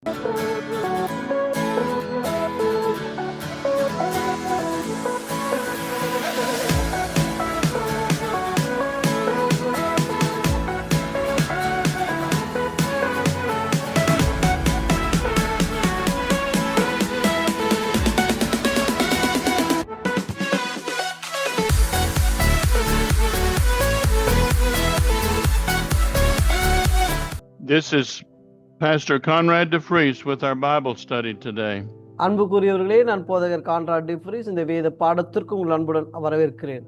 This is Pastor Conrad DeFries with our Bible study today. அன்புக்குரியவர்களே, நான் போதகர் கான்ராட் டிஃப்ரீஸ் இந்த வேத பாடத்திற்கு உங்கள் அன்புடன் வரவேற்கிறேன்.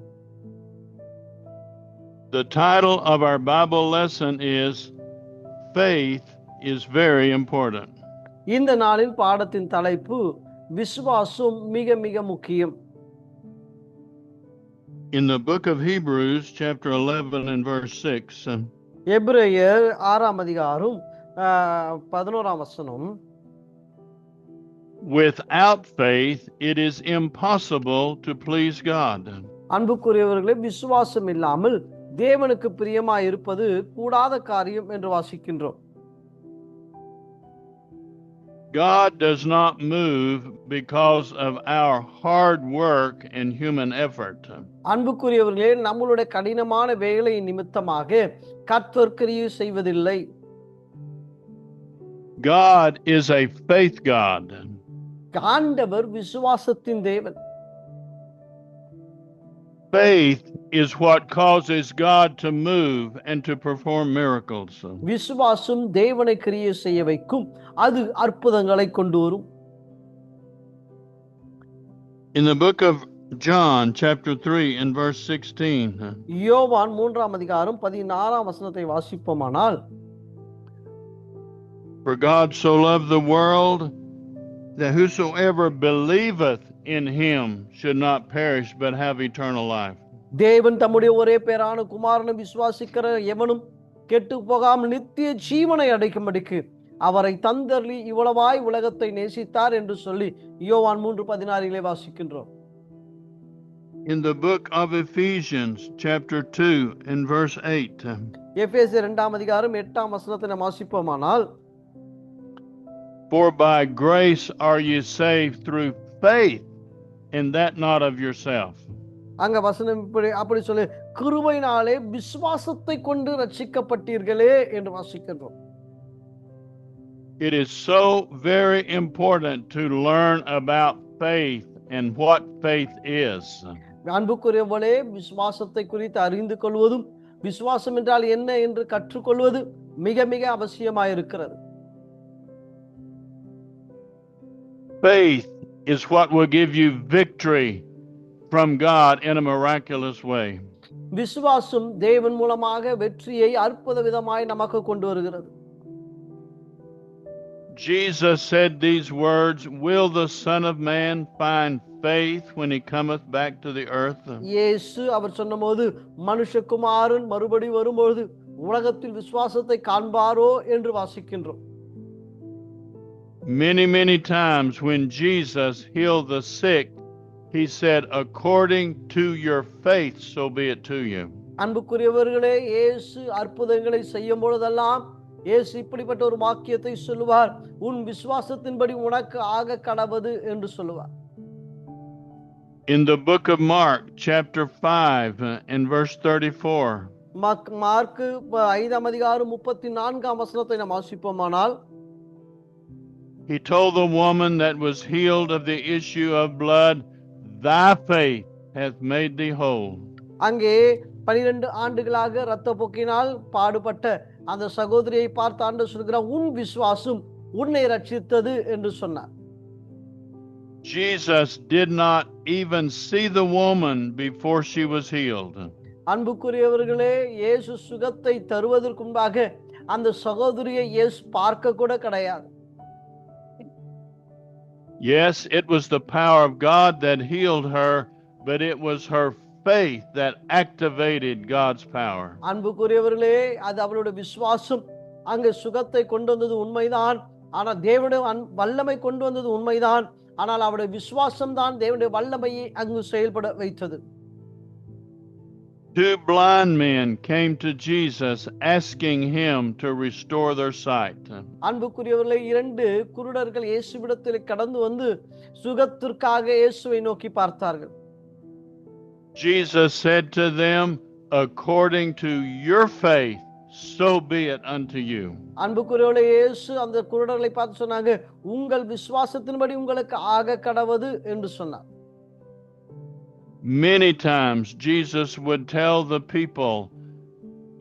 The title of our Bible lesson is Faith is Very Important. இந்த நாளின் பாடத்தின் தலைப்பு விசுவாசம் மிக மிக முக்கியம். In the book of Hebrews, chapter 11 and verse 6, எபிரேயர் 6ஆம் அதிகாரம் 11ஆம் வசனம், without faith it is impossible to please God. அன்புக்குரியவர்களே, விசுவாசம் இல்லாமல் தேவனுக்கு பிரியமாய் இருப்பது கூடாத காரியம் என்று வாசிக்கின்றோம். God does not move because of our hard work and human effort. அன்புக்குரியவர்களே, நம்மளுடைய கடினமான வேலை நிமித்தமாக கர்த்தர் கிரியை செய்வதில்லை. God is a faith God. ஆண்டவர் விசுவாசத்தின் தேவன். Faith is what causes God to move and to perform miracles. விசுவாசம் தேவனை கிரியை செய்ய வைக்கும், அது அற்புதங்களை கொண்டு வரும். In the book of John, chapter 3 and verse 16, யோவான் 3ஆம் அதிகாரம் 16ஆம் வசனத்தை வாசிப்போமானால், for God so loved the world that whosoever believeth in him should not perish but have eternal life. தேவன் தம்முடைய ஒரே பேரான குமாரனை விசுவாசிக்கிற எவனும் கெட்டு போகாமல் நித்திய ஜீவனை அடைக்கும்படிக்கு அவரை தந்தருளி இவ்வளவாய் உலகத்தை நேசித்தார் என்று சொல்லி யோவான் 3:16 வாசிக்கின்றோம். In the book of Ephesians, chapter 2 and verse 8, எபேசியர் 2ஆம் அதிகாரம் 8ஆம் வசனத்தை நாம் வாசிப்போமானால், for by grace are ye saved through faith, and that not of yourself. அங்க வசனம் அப்படி சொல்லி, கிருபையினாலே விசுவாசத்தை கொண்டு ரட்சிக்கப்பட்டீர்களே என்று வாசிக்கின்றோம். It is so very important to learn about faith and what faith is. அன்புக்குரியவர்களே, விசுவாசத்தை குறித்து அறிந்து கொள்வதும் விசுவாசம் என்றால் என்ன என்று கற்றுக்கொள்வது மிக மிக அவசியமாயிருக்கிறது. Faith is what will give you victory from God in a miraculous way. விசுவாசம் தேவன் மூலமாக வெற்றியை அற்புத விதமாய் நமக்கு கொண்டு வருகிறது. Jesus said these words, will the Son of Man find faith when he cometh back to the earth? இயேசு அவர் சொன்னபோது, மனுஷகுமாரன் மறுபடி வரும்போது உலகத்தில் விசுவாசத்தை காண்பாரோ என்று வாசிக்கின்றோம். Many times when Jesus healed the sick, he said, according to your faith, so be it to you. அன்புக்குரியவர்களே, இயேசு அற்புதங்களை செய்யும் பொழுதெல்லாம் இயேசு இப்படிப்பட்ட ஒரு வாக்கியத்தை சொல்லுவார், உன் விசுவாசத்தின்படி உனக்கு ஆக கடவது என்று சொல்லுவார். In the book of Mark, chapter 5 and verse 34, mark 5ஆம் அதிகாரம் 34ஆம் வசனத்தை நாம் வாசிப்போமானால், he told the woman that was healed of the issue of blood, thy faith hath made thee whole. அங்கே 12 ஆண்டுகளாக இரத்த போக்கினால் பாடுபட்ட அந்த சகோதரியை பார்த்து ஆண்டவர் சொல்கிறார், உன் விசுவாசம் உன்னை ரட்சித்தது என்று சொன்னார். Jesus did not even see the woman before she was healed. அன்புக்குரியவர்களே, இயேசு சுகத்தை தருவதற்கு முன்பாக அந்த சகோதரியை இயேசு பார்க்க கூட கிடையாது. Yes, it was the power of God that healed her, but it was her faith that activated God's power. அன்புக்குரியவர்களே, அது அவளுடைய விசுவாசம் அங்கே சுகத்தை கொண்டு வந்தது உண்மைதான். ஆனால் தேவனுடைய வல்லமை கொண்டு வந்தது உண்மைதான். ஆனால் அவருடைய விசுவாசம் தான் தேவனுடைய வல்லமையை அங்கு செயல்பட வைத்தது. Two blind men came to Jesus asking him to restore their sight. அன்புக்குரியவர்களே, இரண்டு குருடர்கள் இயேசுவிடத்தில் கடந்து வந்து சுகத்திற்காக இயேசுவை நோக்கி பார்த்தார்கள். Jesus said to them, according to your faith, so be it unto you. அன்புக்குரியவர்களே, இயேசு அந்த குருடர்களை பார்த்து சொன்னாங்க, உங்கள் விசுவாசத்தின்படி உங்களுக்கு ஆக கடவது என்று சொன்னார். Many times Jesus would tell the people,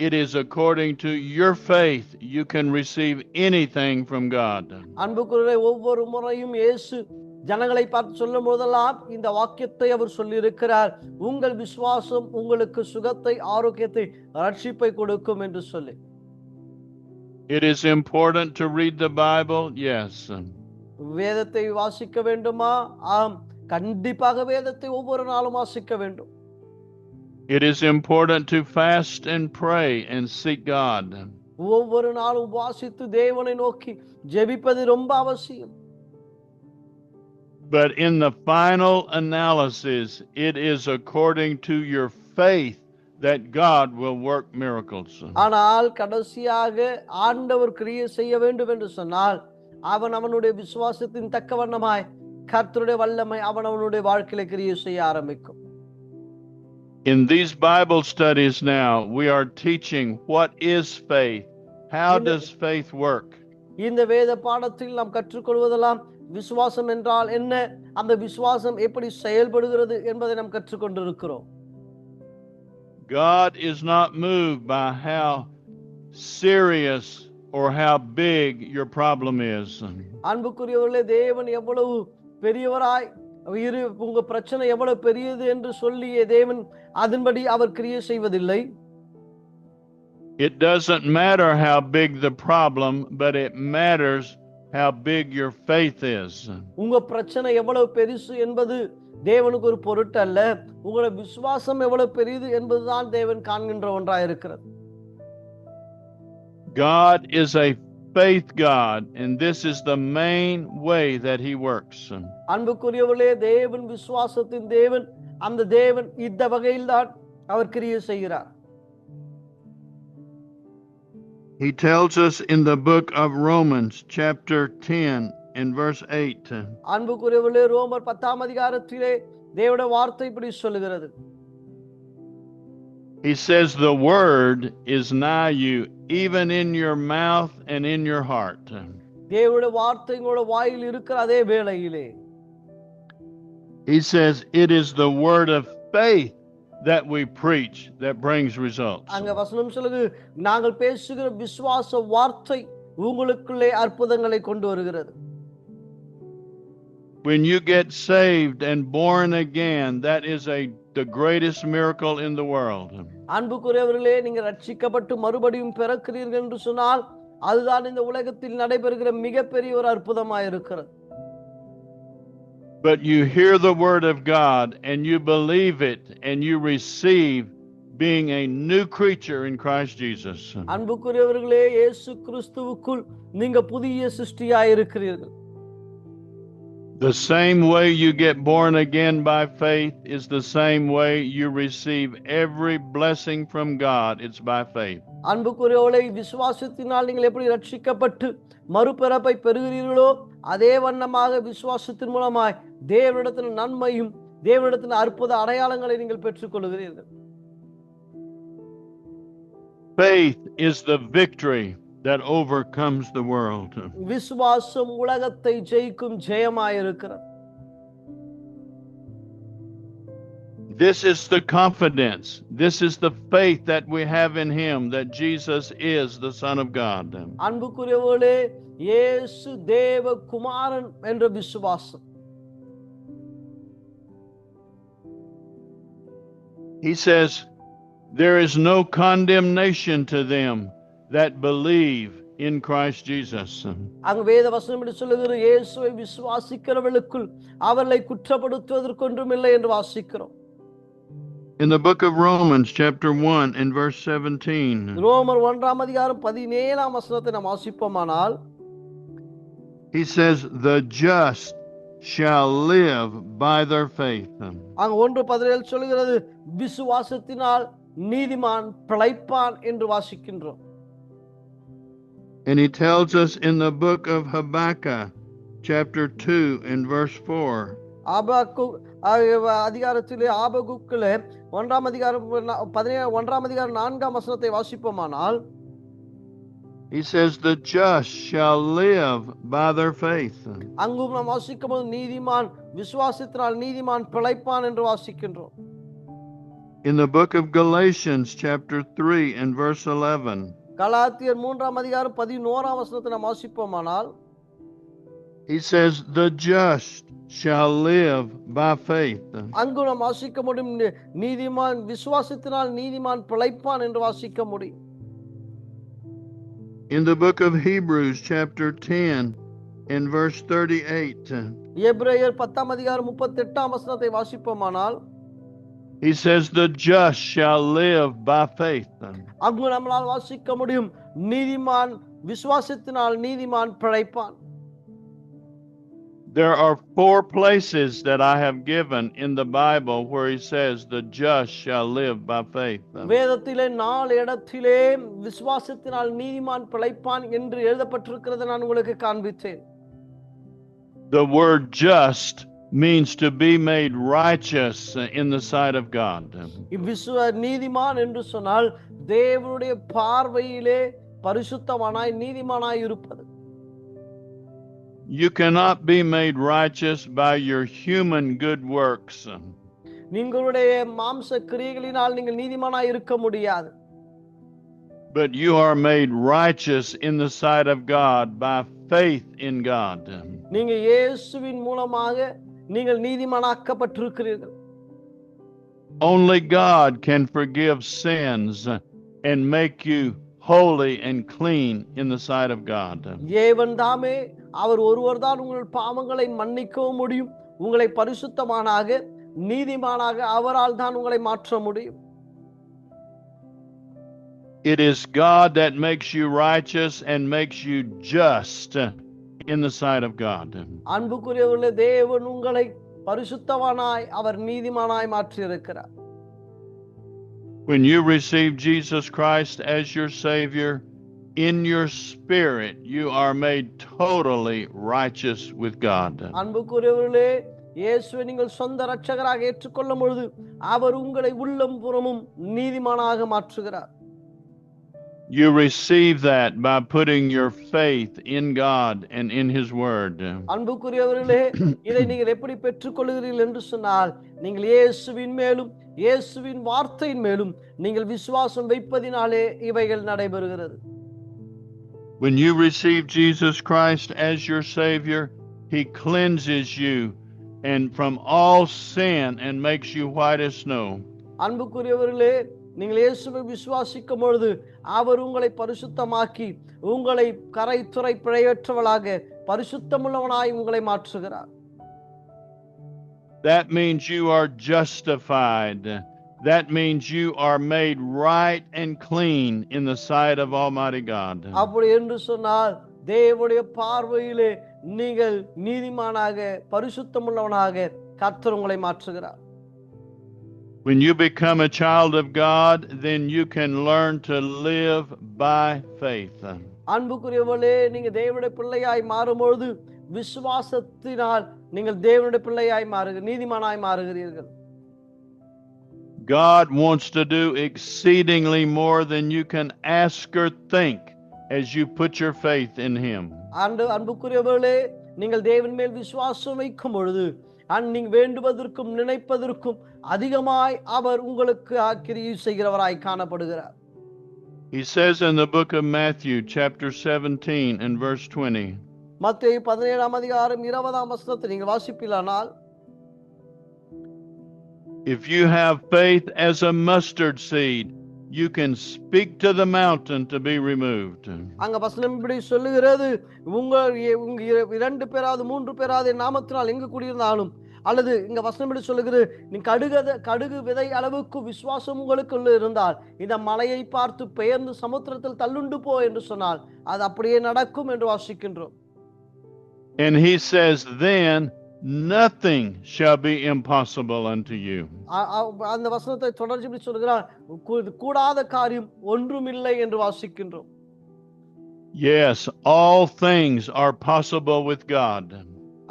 it is according to your faith you can receive anything from God. அன்புக்குரியவர்களே, ஒவ்வொரு முறையும் இயேசு ஜனங்களை பார்த்து சொல்லும் போதெல்லாம் இந்த வாக்கியத்தை அவர் சொல்லி இருக்கிறார், உங்கள் விசுவாசம் உங்களுக்கு சுகத்தை, ஆரோக்கியத்தை, ரட்சிப்பை கொடுக்கும் என்று சொல்லி. It is important to read the Bible, yes. வேதத்தை வாசிக்க வேண்டுமா? ஆம், கண்டிப்பாக வேதத்தை ஒவ்வொரு நாளும் வாசிக்க வேண்டும். It is important to fast and pray and seek God. ஒவ்வொரு நாளும் வாசித்து தேவனை நோக்கி ஜெபிப்பது ரொம்ப அவசியம். But in the final analysis, it is according to your faith that God will work miracles. ஆனால் கடைசியாக ஆண்டவர் கிரியை செய்ய வேண்டும் என்று சொன்னால் அவனுடைய விசுவாசத்தின் தக்க வண்ணமாய் கர்த்தருடைய வல்லமை அவனுடைய வாழ்க்கையில கிரியை செய்ய ஆரம்பிக்கும். In these Bible studies now, we are teaching what is faith. How does faith work? இந்த வேத பாடத்தில் நாம் கற்றுக்கொள்வதெல்லாம் விசுவாசம் என்றால் என்ன, அந்த விசுவாசம் எப்படி செயல்படுகிறது என்பதை நாம் கற்றுக்கொண்டிருக்கிறோம். God is not moved by how serious or how big your problem is. அன்புக்குரியவர்களே, தேவன் எவ்வளவு பெரியவராய் உங்க பிரச்சனை எவ்வளவு பெரியது என்று சொல்லிய தேவன் அதன்படி அவர் கிரியை செய்வதில்லை. It doesn't matter how big the problem, but it matters how big your faith is. உங்க பிரச்சனை எவ்வளவு பெருசு என்பது தேவனுக்கு ஒரு பொருட்டு அல்ல, உங்களுடைய விசுவாசம் எவ்வளவு பெரியது என்பதுதான் தேவன் காண்கின்ற ஒன்றாய் இருக்கிறது. God is a faith God, and this is the main way that he works. அன்புக்குரியவர்களே, தேவன் விசுவாசத்தின் தேவன். அந்த தேவன் இந்த வகையில் தான் அவர் கிரியை செய்கிறார். He tells us in the book of Romans chapter 10 and verse 8. அன்புக்குரியவர்களே, ரோமர் 10ஆம் அதிகாரத்திலே தேவனுடைய வார்த்தை இப்படி சொல்லுகிறது. He says the word is nigh you, even in your mouth and in your heart. தேவனுடைய வார்த்தை உங்களுடைய வாயில் இருக்கிற அதே வேளையிலே He says it is the word of faith that we preach that brings results. அங்க வசனம் சொல்லுது, நாங்கள் பேசுகிற விசுவாச வார்த்தை உங்களுக்குள்ளே அற்புதங்களை கொண்டு வருகிறது. When you get saved and born again, that is the greatest miracle in the world. அன்புக்குரியவர்களே, நீங்க ரட்சிக்கப்பட்டு மறுபடியும் பிறக்கிறீர்கள் என்று சொன்னால் அதுதான் இந்த உலகத்தில் நடைபெறுகிற மிகப்பெரிய ஒரு அற்புதமாய் இருக்கிறது. But you hear the word of God and you believe it and you receive being a new creature in Christ Jesus. அன்புக்குரியவர்களே, இயேசு கிறிஸ்துவுக்குள் நீங்க புதிய சிருஷ்டியாய் இருக்கிறீர்கள். The same way you get born again by faith is the same way you receive every blessing from God. It's by faith. அன்புக்குரியவர்களே, விசுவாசத்தினால் நீங்கள் எப்படி ரட்சிக்கப்பட்டு மறுபிறப்பை பெறுகிறீர்களோ அதே வண்ணமாக விசுவாசத்தின் மூலமாய் தேவனிடத்தில் நன்மையும் தேவனிடத்தில் அற்புத அடையாளங்களை நீங்கள் பெற்றுக்கொள்கிறீர்கள். Faith is the victory that overcomes the world. விசுவாசம் உலகத்தை ஜெயிக்கும் ஜெயமாய் இருக்கிறது. This is the confidence, this is the faith that we have in him, that Jesus is the Son of God. அன்புக்குரியவர்களே, இயேசு தேவ குமாரன் என்ற விசுவாசம். He says, there is no condemnation to them that believe in Christ Jesus. அங்க வேத வசனம் இப்படி சொல்லுகிறது, இயேசுவை விசுவாசிக்கிறவர்களுக்குள் அவர்களை குற்றப்படுத்துவதற்கு ஒன்றுமில்லை என்று வாசிக்கிறோம். In the book of Romans chapter 1 and verse 17. ரோமர் 1ஆம் அதிகாரம் 17ஆம் வசனத்தை நாம் வாசிப்போமானால் he says the just shall live by their faith. அங்க 1:17 சொல்கிறது, விசுவாசத்தினால் நீதிமான் பிழைப்பான் என்று வாசிக்கின்றோம். And he tells us in the book of Habakkuk, chapter 2 and verse 4. அதிகாரத்திலே ஆபகுக்கிலே 1ஆம் அதிகாரம் 1ஆம் அதிகாரம் 4ஆம் வசனத்தை வாசிப்போமானால், he says the just shall live by their faith. அங்கும் நாம் வாசிக்கும்போது நீதிமான் விசுவாசத்தினால் நீதிமான் பிழைப்பான் என்று வாசிக்கின்றோம். In the book of Galatians chapter 3 and verse 11. கலாத்தியர் 3ஆம் அதிகாரம் 11ஆம் வசனத்தை நாம் வாசிப்போமானால், he says the just shall live by faith. அங்கு நாம் வாசிக்க முடியும் நீதிமான் விசுவாசத்தினால் நீதிமான் பிழைப்பான் என்று வாசிக்க முடியும். In the book of Hebrews chapter 10 and verse 38. எபிரேயர் 10ஆம் அதிகாரம் 38ஆம் வசனத்தை வாசிப்போமானால், he says the just shall live by faith. அங்கு நம்மால் வாசிக்க முடியும் நீதிமான் விசுவாசத்தினால் நீதிமான் பிழைப்பான். There are 4 places that I have given in the Bible where he says the just shall live by faith. வேதத்திலே 4 இடத்திலே விசுவாசத்தினால் நீதிமான் பிழைப்பான் என்று எழுதப்பட்டிருக்கிறது நான் உங்களுக்கு காண்பித்தேன். The word just means to be made righteous in the sight of God. நீதிமான் என்று சொன்னால் தேவனுடைய பார்வையிலே பரிசுத்தமானாய் நீதிமானாய் இருப்பது. You cannot be made righteous by your human good works. நீங்களுடைய மாம்ச கிரியைகளினால் நீங்கள் நீதிமானாய் இருக்க முடியாது. But you are made righteous in the sight of God by faith in God. நீங்க இயேசுவின் மூலமாக நீங்கள் நீதிமானாக்கப்பட்டிருக்கிறீர்கள். Only God can forgive sins and make you holy and clean in the sight of God. தேவன் தாமே அவர் ஒருவர் தான் உங்கள் பாவங்களை மன்னிக்கவும் முடியும், உங்களை பரிசுத்தமானாக நீதிமானாக அவரால் தான் உங்களை மாற்ற முடியும். It is God that makes you righteous and makes you just in the sight of God. அன்புக்குரியவர்களே, தேவன் உங்களை பரிசுத்தமானாய் அவர் நீதிமானாய் மாற்றி இருக்கிறார். When you receive Jesus Christ as your Savior, in your spirit you are made totally righteous with God. அன்புக்குரியவர்களே, இயேசுவை நீங்கள் சொந்த இரட்சகராக ஏற்றுக்கொள்ளும் பொழுது அவர் உங்களை உள்ளம் புறமும் நீதிமானாக மாற்றுகிறார். You receive that by putting your faith in God and in His Word. அன்புக்குரியவர்களே, இதை நீங்கள் எப்படி பெற்றுக்கொள்கிறீர்கள் என்று சொன்னால், நீங்கள் இயேசுவின் மேலும் இயேசுவின் வார்த்தையின் மேலும் நீங்கள் விசுவாசம் வைப்பதினாலே இவைகள் நடைபெறுகிறது. When you receive Jesus Christ as your Savior, He cleanses you and from all sin and makes you white as snow. அன்புக்குரியவர்களே, நீங்கள் இயேசுவை விசுவாசிக்கும் பொழுது அவர் உங்களை பரிசுத்தமாக்கி உங்களை கரை துறை பிழையற்றவளாக பரிசுத்தமுள்ளவனாய் உங்களை மாற்றுகிறார். That means you are justified. That means you are made right and clean in the sight of Almighty God. அப்படி என்று சொன்னால் தேவனுடைய பார்வையிலே நீங்கள் நீதிமானாக பரிசுத்தமுள்ளவனாக கர்த்தர் உங்களை மாற்றுகிறார். When you become a child of God, then you can learn to live by faith. அன்புக்குரியவர்களே, நீங்க தேவனுடைய பிள்ளையாய் மாறும்பொழுது விசுவாசத்தினால் நீங்கள் தேவனுடைய பிள்ளையாய் நீதிமானாய் மாறுகிறீர்கள். God wants to do exceedingly more than you can ask or think as you put your faith in Him. அன்புக்குரியவர்களே, நீங்கள் தேவன் மேல் விசுவாசம் வைக்கும் பொழுது நீங்கள் வேண்டுவதற்கும் நினைப்பதற்கும் அதிகமாய் அவர் உங்களுக்கு கிரியை செய்கிறவராய் காணப்படுகிறார். He says in the book of Matthew chapter 17 and verse 20. மத்தேயு 17ஆம் அதிகாரம் 20ஆம் வசனத்தை நீங்கள் வாசிப்பீர்களானால், if you have faith as a mustard seed, you can speak to the mountain to be removed. அங்க வசனம் இப்படி சொல்லுகிறது, உங்க 2 பேராவது 3 பேராவது நாமத்தினால் எங்கு கூடியிருந்தாலும், அல்லது இங்க வசனம் இப்படி சொல்லுகிறது, நீ கடுகு விதை அளவுக்கு விசுவாசம் உங்களுக்குள்ள இருந்தால் இந்த மலையை பார்த்து பெயர்ந்து சமுத்திரத்தில் தள்ளுண்டு போ என்று சொன்னால் அது அப்படியே நடக்கும் என்று வாசிக்கின்றோம். And he says then nothing shall be impossible unto you. அந்த வசனத்தை தொடர்ச்சி இப்படி சொல்கிறார், கூடாத காரியம் ஒன்றுமில்லை என்று வாசிக்கின்றோம். Yes, all things are possible with God.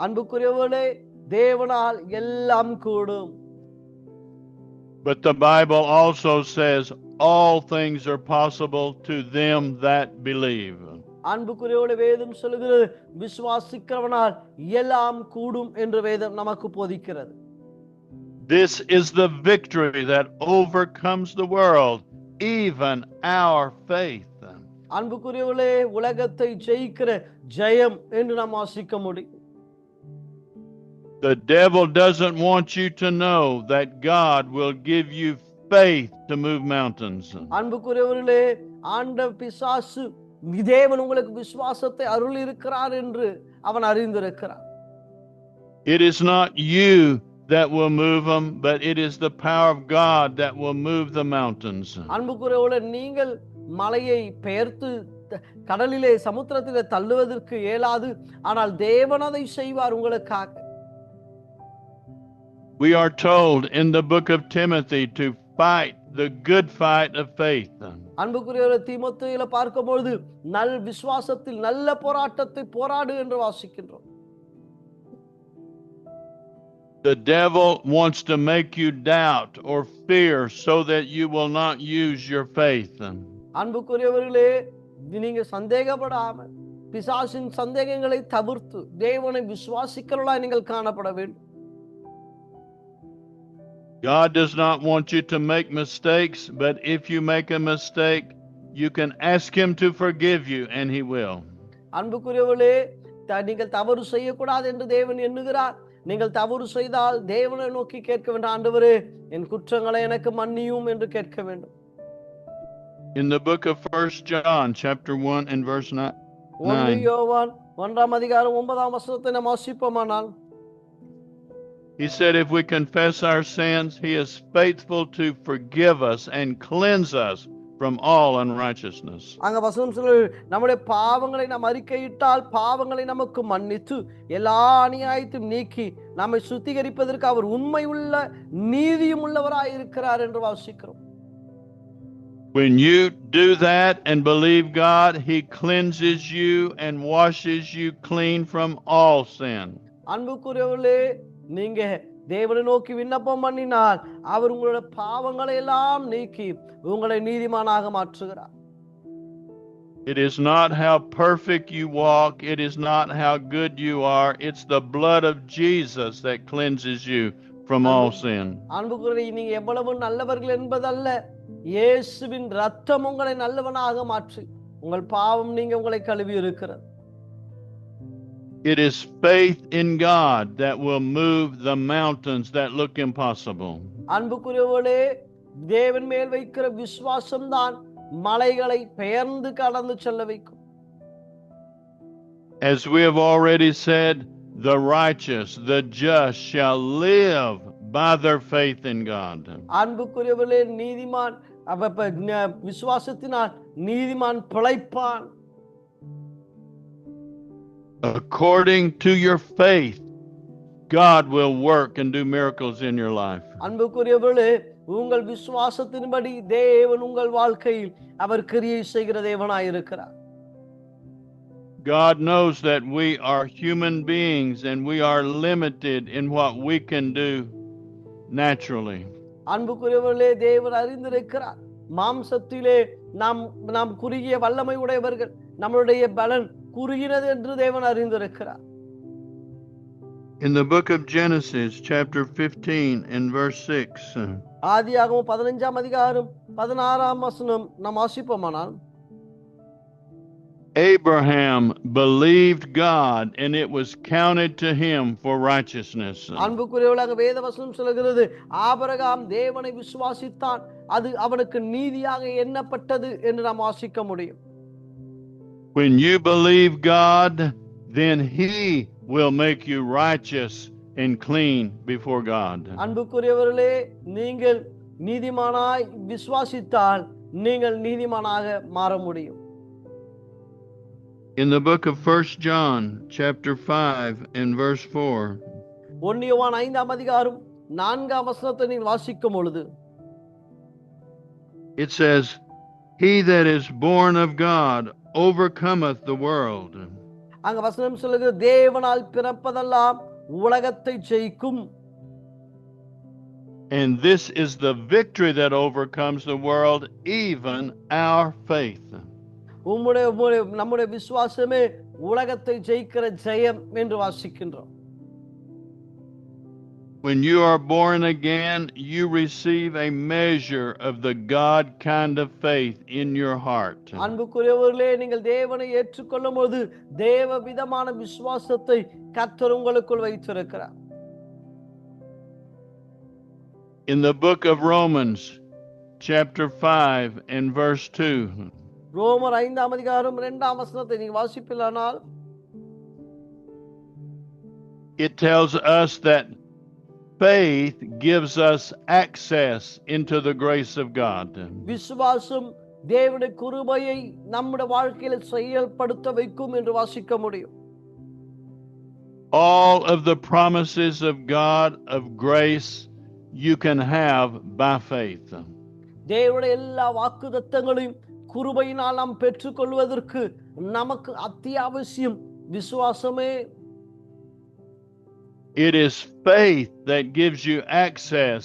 அன்புக்குரியவர்களே, தேவனால் எல்லாம் கூடும். But the Bible also says all things are possible to them that believe. அன்புக்குரியவர்களே, வேதம் சொல்கிறது விசுவாசிக்கிறவனால் எல்லாம் கூடும் என்று வேதம் நமக்கு போதிக்கிறது. This is the victory that overcomes the world, even our faith. அன்புக்குரியவர்களே, உலகத்தை ஜெயிக்கிற ஜெயம் என்று நாம் வாசிக்க முடியும். The devil doesn't want you to know that God will give you faith to move mountains. அன்புக்குரியவர்களே, ஆண்டவர் பிசாசு தேவன் உங்களுக்கு விசுவாசத்தை அருள் இருக்கிறார் என்று அவன் அறிந்திருக்கிறான். It is not you that will move them, but it is the power of God that will move the mountains. அன்புக்குரியவர்களே, நீங்கள் மலையை பெயர்த்து கடலிலே சமுத்திரத்திலே தள்ளுவதற்கு இயலாது, ஆனால் தேவன் அதை செய்வார் உங்களுக்காக. We are told in the book of Timothy to fight the good fight of faith. அன்புக்குரியவர்களே, தீமோத்தேயுல பார்க்கும்போது நல் விசுவாசத்தில் நல்ல போராட்டத்தை போராடு என்று வாசிக்கின்றோம். The devil wants to make you doubt or fear so that you will not use your faith. அன்புக்குரியவர்களே, நீங்க சந்தேகப்படாமல் பிசாசின் சந்தேகங்களை தவிர்த்து தேவனை விசுவாசிக்கிறவர்களாய் நீங்கள் காணப்பட வேண்டும். God does not want you to make mistakes, but if you make a mistake, you can ask him to forgive you and he will. அன்புக்குரியவர்களே, நீங்கள் தவறு செய்யக்கூடாது என்று தேவன் எண்ணுகிறார். நீங்கள் தவறு செய்தால் தேவனை நோக்கி கேட்க வேண்டும், ஆண்டவரே என் குற்றங்களை எனக்கு மன்னியும் என்று கேட்க வேண்டும். In the book of 1 John chapter 1 and verse 9. 1 யோவான் 1ஆம் அதிகாரம் 9ஆம் வசனத்தை நாம் வாசிப்போமானால், he said, if we confess our sins, he is faithful to forgive us and cleanse us from all unrighteousness. அங்க வசனம் சொல்லுது, நம்முடைய பாவங்களை நாம் அறிக்கையிட்டால் பாவங்களை நமக்கு மன்னித்து எல்லா அநியாயத்தையும் நீக்கி நம்மை சுத்திகரிப்பதற்கு அவர் உண்மை உள்ள நீதியும் உள்ளவராய் இருக்கிறார் என்று வாசிக்கிறோம். When you do that and believe God, he cleanses you and washes you clean from all sin. அன்புக்குரியவர்களே, நீங்க தேவனை நோக்கி விண்ணப்பம் பண்ணினால் அவர் உங்களுடைய பாவங்களை எல்லாம் நீக்கி உங்களை நீதிமானாக மாற்றுகிறார். It is not how perfect you walk, it is not how good you are, it's the blood of Jesus that cleanses you from all sin. அன்புக்குரியவர்களே, நீங்க எவ்வளவு நல்லவர்கள் என்பதல்ல, இயேசுவின் இரத்தம் உங்களை நல்லவனாக மாற்றி உங்கள் பாவம் நீங்க உங்களை கழுவி இருக்கிறது. It is faith in God that will move the mountains that look impossible. அன்புக்குரியவர்களே, தேவன் மேல் வைக்கிற விசுவாசம் தான் மலைகளை பெயர்ந்து கடந்து செல்ல வைக்கும். As we have already said, the righteous, the just shall live by their faith in God. அன்புக்குரியவர்களே, நீதிமான் விசுவாசத்தினால் நீதிமான் பிழைப்பான். According to your faith, God will work and do miracles in your life. அன்புக்குரியவர்களே, உங்கள் விசுவாசத்தின்படி தேவன் உங்கள் வாழ்க்கையில் அவர் கிரியை செய்கிற தேவனாய் இருக்கிறார். God knows that we are human beings and we are limited in what we can do naturally. அன்புக்குரியவர்களே, தேவன் அறிந்திருக்கிறார். மாம்சத்திலே நாம் குறுகிய வல்லமை உடையவர்கள், நம்மளுடைய பலன் குறுகினது என்று தேவன் அறிந்திருக்கிறார். In the book of Genesis chapter 15 and verse 6. ஆதியாகமம் 15ஆம் அதிகாரம் 16ஆம் வசனம் நாம் வாசிப்போமானால், Abraham believed God and it was counted to him for righteousness. அன்புக்குரியவர்களாக வேத வசனம் சொல்கிறது, ஆபிரகாம் தேவனை விசுவாசித்தான், அது அவனுக்கு நீதியாக எண்ணப்பட்டது என்று நாம் வாசிக்க முடியும். When you believe God, then he will make you righteous and clean before God. அன்புக்குரியவர்களே, நீங்கள் நீதிமானாய் விசுவாசித்தால் நீங்கள் நீதிமானாக மாற முடியும். In the book of 1 John chapter 5 and verse 4. 1 யோவான் 5ஆம் அதிகாரம் 4ஆம் வசனத்தை நீங்கள் வாசிக்கும் பொழுது it says, "He that is born of God overcometh the world." அங்க வசனம் சொல்லுகிறது, தேவனால் பிறப்பதெல்லாம் உலகத்தை ஜெயிக்கும். And this is the victory that overcomes the world, even our faith. நம்முடைய விசுவாசமே உலகத்தை ஜெயிக்கிற ஜெயம் என்று வாசிக்கின்றோம். When you are born again, you receive a measure of the God kind of faith in your heart. அன்புக்குரியவர்களே, நீங்கள் தேவனை ஏற்றுக்கொள்ளும்போது தேவ விதமான விசுவாசத்தை கர்த்தர் உங்களுக்குள் வைத்திருக்கிறார். In the book of Romans, chapter 5 and verse 2. ரோமர் 5ஆம் அதிகாரம் 2ஆம் வசனத்தை நீங்க வாசிப்பீர்களானால், it tells us that faith gives us access into the grace of God. விசுவாசம் தேவனுடைய கிருபையை நம்முடைய வாழ்க்கையில செயல்படுத்த வைக்கும் என்று வாசிக்க முடியும். All of the promises of God of grace you can have by faith. தேவனுடைய எல்லா வாக்குத்தத்தங்களையும் கிருபையினால் நாம் பெற்றுக்கொள்வதற்கு நமக்கு அத்தியாவசியம் விசுவாசமே. It is faith that gives you access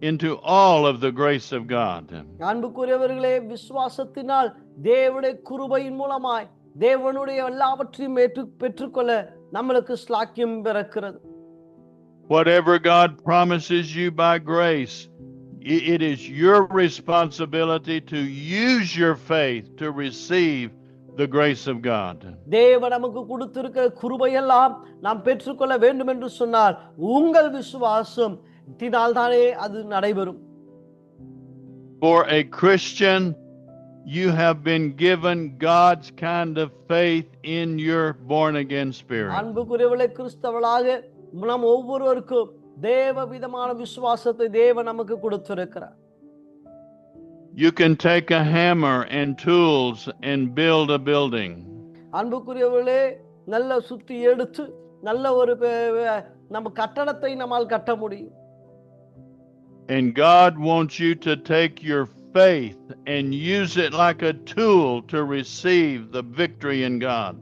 into all of the grace of God. அன்புக்குரியவர்களே, விசுவாசத்தினால் தேவனுடைய கிருபையின் மூலமாய் தேவனுடைய எல்லாவற்றையும் பெற்றுக்கொள்ள நம்மளுக்கு ஸ்லாக்கியம் பிறக்கிறது. Whatever God promises you by grace, it is your responsibility to use your faith to receive the grace of God. தேவன் நமக்கு கொடுத்திருக்கிற கிருபையெல்லாம் நாம் பெற்றுக்கொள்ள வேண்டும் என்று சொன்னால் உங்கள் விசுவாசத்தினால் தானே அது நடைபெறும். For a Christian, you have been given God's kind of faith in your born again spirit. அன்புக்குரியவர்களே, கிறிஸ்தவர்களாக நாம் ஒவ்வொருவருக்கும் தேவ விதமான விசுவாசத்தை தேவன் நமக்கு கொடுத்திருக்கிறார். You can take a hammer and tools and build a building. அன்புக்குரியவர்களே, நல்ல சுத்தி எடுத்து நல்ல ஒரு நம்ம கட்டடத்தை நம்மால் கட்ட முடியும். And God wants you to take your faith and use it like a tool to receive the victory in God.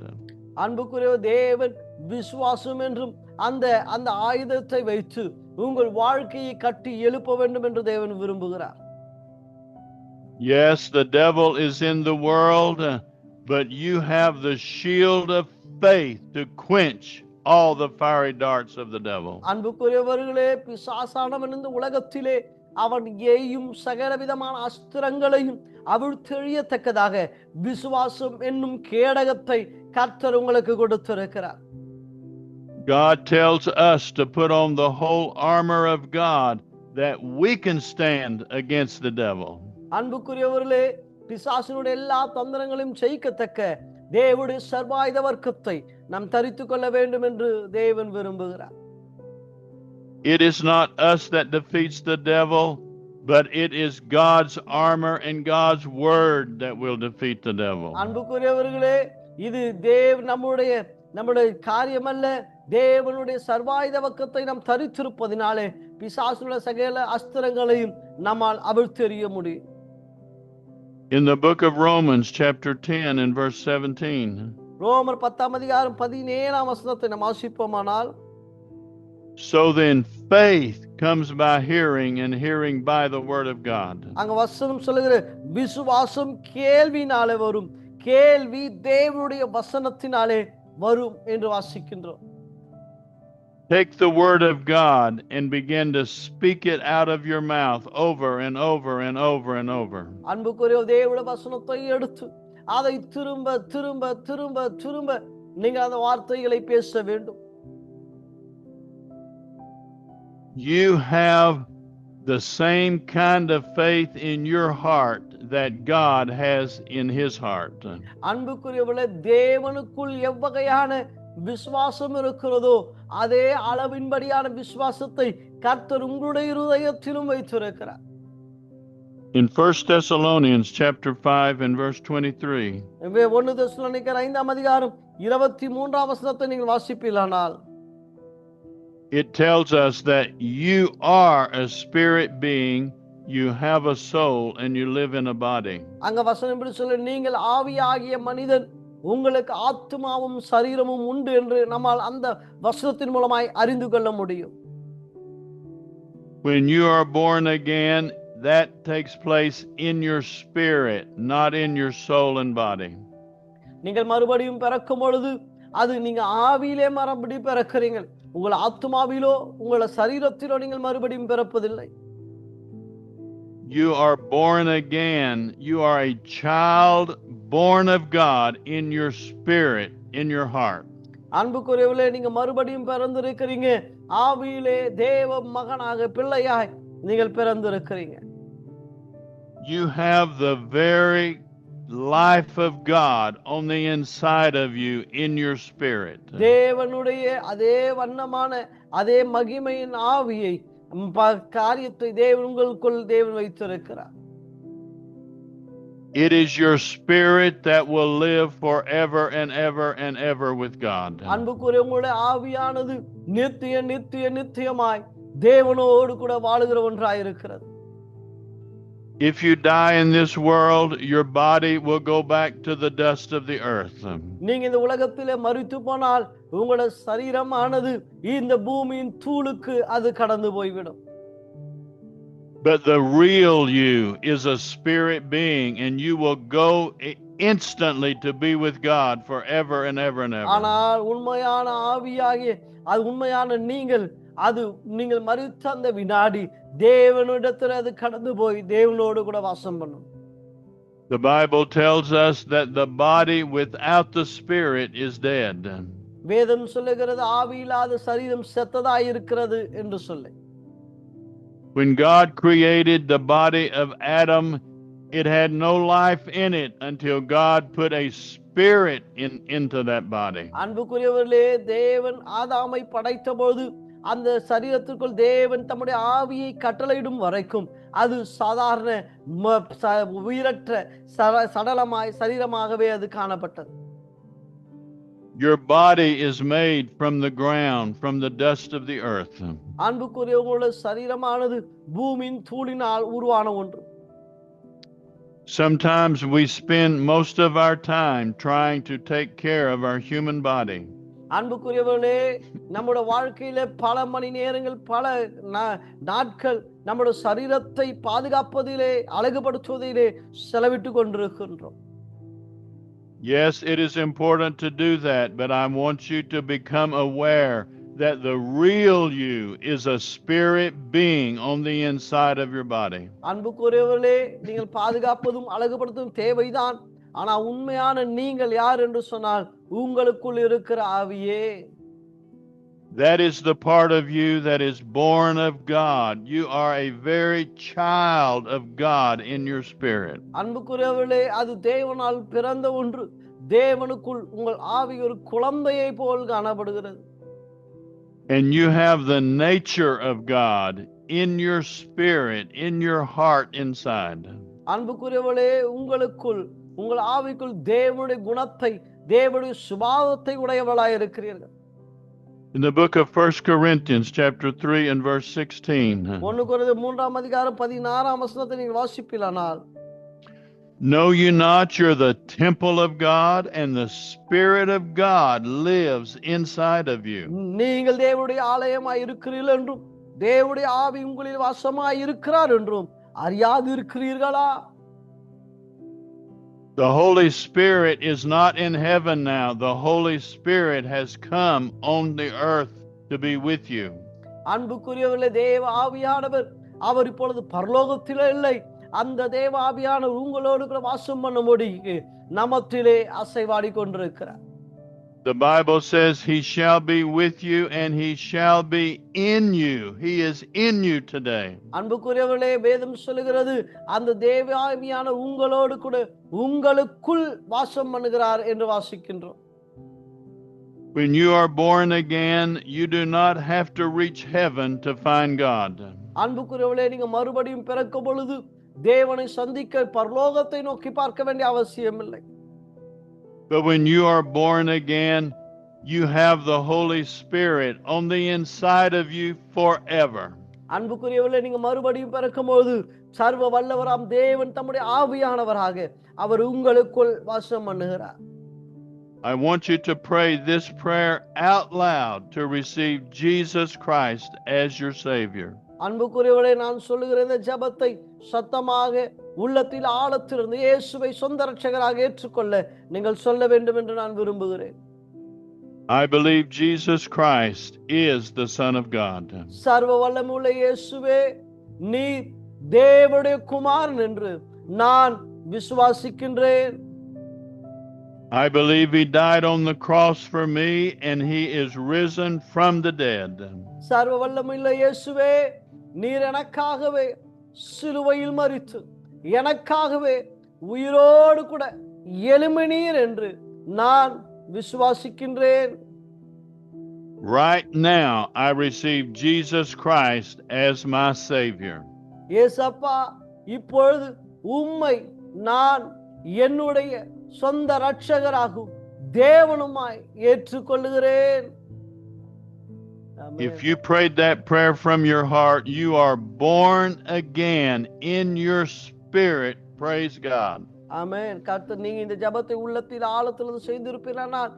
அன்புக்குரிய தேவன் விசுவாசம் என்றும் அந்த அந்த ஆயுதத்தை வைத்து உங்கள் வாழ்க்கையை கட்டி எழுப்ப வேண்டும் என்று தேவன் விரும்புகிறார். Yes, the devil is in the world, but you have the shield of faith to quench all the fiery darts of the devil. அன்புக்குரியவர்களே, பிசாசானவன் இந்த உலகத்திலே அவன் ஏயும் சகலவிதமான அஸ்திரங்களையும் அவிழ்த்தெறியத்தக்கதாக விசுவாசம் என்னும் கேடகத்தை கர்த்தர் உங்களுக்கு கொடுத்திருக்கிறார். God tells us to put on the whole armor of God that we can stand against the devil. அன்புக்குரியவர்களே, பிசாசினுடைய எல்லா தந்திரங்களையும் ஜெயிக்கத்தக்க தேவனுடைய சர்வாயுத வர்க்கத்தை நாம் தரித்துக் கொள்ள வேண்டும் என்று தேவன் விரும்புகிறார். It is not us that defeats the devil, but it is God's armor and God's word that will defeat the devil. அன்புக்குரியவர்களே, இது நம்முடைய காரியம் அல்ல, தேவனுடைய சர்வாயுத வர்க்கத்தை நாம் தரித்திருப்பதினாலே பிசாசுடைய சகல அஸ்திரங்களையும் நம்மால் அவிழ்த்தெறிய முடியும். In the book of Romans chapter 10 and verse 17. ரோமர் 10ஆம் அதிகாரம் 17ஆம் வசனத்தை நாம் வாசிப்போமானால், so then faith comes by hearing and hearing by the word of God. அங்க வசனம் சொல்லுகிற விசுவாசம் கேள்வினாலே வரும், கேள்வி தேவனுடைய வசனத்தினாலே வரும் என்று வாசிக்கின்றோம். Take the word of God and begin to speak it out of your mouth over and over and over and over. அன்புக்குரிய தேவனுடைய வசனத்தை எடுத்து அதை திரும்ப திரும்ப திரும்ப திரும்ப நீங்கள் அந்த வார்த்தைகளை பேச வேண்டும். You have the same kind of faith in your heart that God has in his heart. அன்புக்குரியவர்களே, தேவனுக்குள் எவ்வகையான விசுவாசம் இருக்கிறதோ அதே அளவின்படியான விசுவாசத்தை கர்த்தர் உங்களுடைய இருதயத்திலும் வைத்திருக்கிறார். In 1 Thessalonians chapter 5 and verse 23. 1 தெசலோனிக்கர் 5ஆம் அதிகாரம் 23ஆம் வசனத்தை நீங்கள் வாசிப்பீர்களானால், it tells us that you are a spirit being, you have a soul, and you live in a body. அங்க வசனம் இப்படி சொல்ல, நீங்கள் ஆவியாகிய மனிதன், உங்களுக்கு ஆத்துமாவும் சரீரமும் உண்டு என்று நம்மால் அந்த வசனத்தின் மூலமாய் அறிந்து கொள்ள முடியும். When you are born again, that takes place in your spirit, not in your soul and body. நீங்கள் மறுபடியும் பிறக்கும் பொழுது அது நீங்க ஆவியிலே மறுபடியும் பிறக்கிறீர்கள். உங்கள் ஆத்துமாவிலோ உங்கள் சரீரத்திலோ நீங்கள் மறுபடியும் பிறப்பதில்லை. You are born again. You are a child born of God in your spirit, in your heart. அன்புக்குரியவர்களே, நீங்க மறுபடியும் பிறந்திருக்கிறீங்க. ஆவியிலே தேவ மகனாக, பிள்ளையாய் நீங்கள் பிறந்திருக்கிறீங்க. You have the very life of God on the inside of you in your spirit. தேவனுடைய அதே வண்ணமான அதே மகிமையின் ஆவியை காரியத்தை தேவன் உங்களுக்குள் தேவன் வைத்திருக்கிறார். It is your spirit that will live forever and ever and ever with God. அன்புக்குரிய உங்களுடைய ஆவியானது நித்திய நித்திய நித்தியமாய் தேவனோடு கூட வாழுகிற ஒன்றாய் இருக்கிறது. If you die in this world, your body will go back to the dust of the earth. நீங்க இந்த உலகத்திலே மரித்து போனால் உங்களுடைய சரீரமானது இந்த பூமியின் தூளுக்கு அது கடந்து போய்விடும். But the real you is a spirit being, and you will go instantly to be with God forever and ever and ever. ஆனால் உண்மையான ஆவியாகிய அது உண்மையான நீங்கள் மரித்த அந்த வினாடி தேவனிடத்தில் அது கடந்து போய் தேவனோடு கூட வாசம் பண்ணும். The Bible tells us that the body without the spirit is dead. வேதம் சொல்லுகிறது ஆவி இல்லாத சரீரம் செத்ததாய் இருக்கிறது என்று சொல்லி. When God created the body of Adam, it had no life in it until God put a spirit into that body. அன்புக்குரியவர்களே, தேவன் ஆதாமை படைத்தபோது அந்த சரீரத்திற்குள் தேவன் தம்முடைய ஆவியை கட்டளையிடும் வரைக்கும் அது சாதாரண உயிரற்ற சடலமாய் சரீரமாகவே அது காணப்பட்டது. Your body is made from the ground, from the dust of the earth. அன்புக்குரிய உங்களுடைய சரீரமானது பூமியின் தூளினால் உருவான ஒன்று. Sometimes we spend most of our time trying to take care of our human body. அன்புக்குரியவர்களே, நம்முடைய வாழ்க்கையில பல மணி நேரங்கள், பல நாட்கள் நம்முடைய சரீரத்தை பாதுகாப்பதிலே, அழகுபடுத்துவதிலே செலவிட்டு கொண்டிருக்கின்றோம். Yes, it is important to do that, but I want you to become aware that the real you is a spirit being on the inside of your body. அன்புக்குரியவர்களே, நீங்கள் பாதுகாப்பதும் அழகுபடுத்தும் தேவைதான். ஆனா உண்மையான நீங்கள் யார் என்று சொன்னால் உங்களுக்குள் இருக்கிற ஆவியே. That is the part of you that is born of God. You are a very child of God in your spirit. அன்புக்குரியவர்களே, அது தேவனால் பிறந்த ஒன்று. தேவனுக்குள் உங்கள் ஆவி ஒரு குழந்தையை போல் காணப்படுகிறது. And you have the nature of God in your spirit, in your heart inside. அன்புக்குரியவர்களே, உங்களுக்குள் உங்கள் ஆவிக்குள் தேவனுடைய குணத்தை, தேவனுடைய சுபாவத்தை உடையவளாய் இருக்கிறீர்கள். In the book of 1 Corinthians chapter 3 and verse 16. 1 கொரிந்தியர் 3ஆம் அதிகாரம் 16ஆம் வசனத்தை நீங்கள் வாசிப்பீர்களானால், Know you not you're the temple of God, and the Spirit of God lives inside of you. நீங்கள் தேவனுடைய ஆலயமாய் இருக்கிறீர்கள் என்றும் தேவனுடைய ஆவி உங்களில் வாசமாய் இருக்கிறார் என்றும் அறியாது இருக்கிறீர்களா? The Holy Spirit is not in heaven now. The Holy Spirit has come on the earth to be with you. அன்புக்குரியவர்களே, தேவ ஆவியானவர் அவர் இப்பொழுது பரலோகத்திலே இல்லை. அந்த தேவ ஆவியானவர் உங்களோடு கூட வாசம் பண்ணும்படி நமத்திலே அசைவாடி கொண்டிருக்கிறார். The Bible says he shall be with you and he shall be in you. He is in you today. அன்புக்குரியவர்களே, வேதம் சொல்லுகிறது அந்த தேவ ஆவியானவர் உங்களோடு கூட உங்களுக்குள் வாசம் பண்ணுகிறார் என்று வாசிக்கின்றோம். When you are born again, you do not have to reach heaven to find God. அன்புக்குரியவர்களே, நீங்க மறுபடியும் பிறக்கும் பொழுது தேவனை சந்திக்க பரலோகத்தை நோக்கி பார்க்க வேண்டிய அவசியம் இல்லை. But when you are born again, you have the Holy Spirit on the inside of you forever. அன்புக்குரியவர்களே, நீங்க மறுபடியும் பிறக்கும்போது சர்வ வல்லவராம் தேவன் தம்முடைய ஆவியானவராக அவர் உங்களுக்குள் வாசம் பண்ணுகிறார். I want you to pray this prayer out loud to receive Jesus Christ as your Savior. அன்புக்குரியவர்களே, நான் சொல்லுகிற இந்த ஜெபத்தை சத்தமாக உள்ளத்தில் ஆழத்திலிருந்து இயேசுவை சொந்த இரட்சகராக ஏற்றுக்கொள்ள நீங்கள் சொல்ல வேண்டும் என்று நான் விரும்புகிறேன். I believe Jesus Christ is the Son of God. சர்வ வல்லமையுள்ள இயேசுவே, நீர் தேவனுடைய குமாரன் என்று நான் விசுவாசிக்கின்றேன். I believe he died on the cross for me and he is risen from the dead. சர்வ வல்லமையுள்ள இயேசுவே, நீர் எனக்காகவே சிலுவையில் மரித்து எனக்காகவே உயிரோடு கூட எழும்பினீர் என்று நான் விசுவாசிக்கின்றேன். Right now I receive Jesus Christ as my Savior. இயேசப்பா, இப்பொழுது உம்மை நான் என்னுடைய சொந்த இரட்சகராகும் தேவனுமாய் ஏற்றுக்கொள்ளுகிறேன். If you prayed that prayer from your heart, you are born again in your spirit. Praise God. ஆமென். கர்த்தர், நீங்க இந்த ஜெபத்தை உள்ளத்தில் ஆழத்திலிருந்து செய்திருப்பீர்களானால்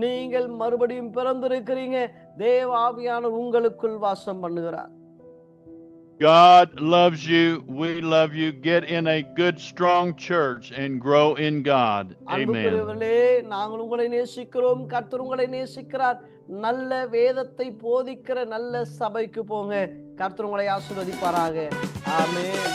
நீங்கள் மறுபடியும் பிறந்திருக்கிறீங்க. தேவ ஆவியானவர் உங்களுக்குள் வாசம் பண்ணுகிறார். God loves you. We love you. Get in a good, strong church and grow in God. Amen. அன்புக்குரியவர்களே, நாங்கள் உங்களை நேசிக்கிறோம். கர்த்தர் உங்களை நேசிக்கிறார். நல்ல வேதத்தை போதிக்கிற நல்ல சபைக்கு போங்க. கர்த்தர் உங்களை ஆசீர்வதிப்பாராக. ஆமென்.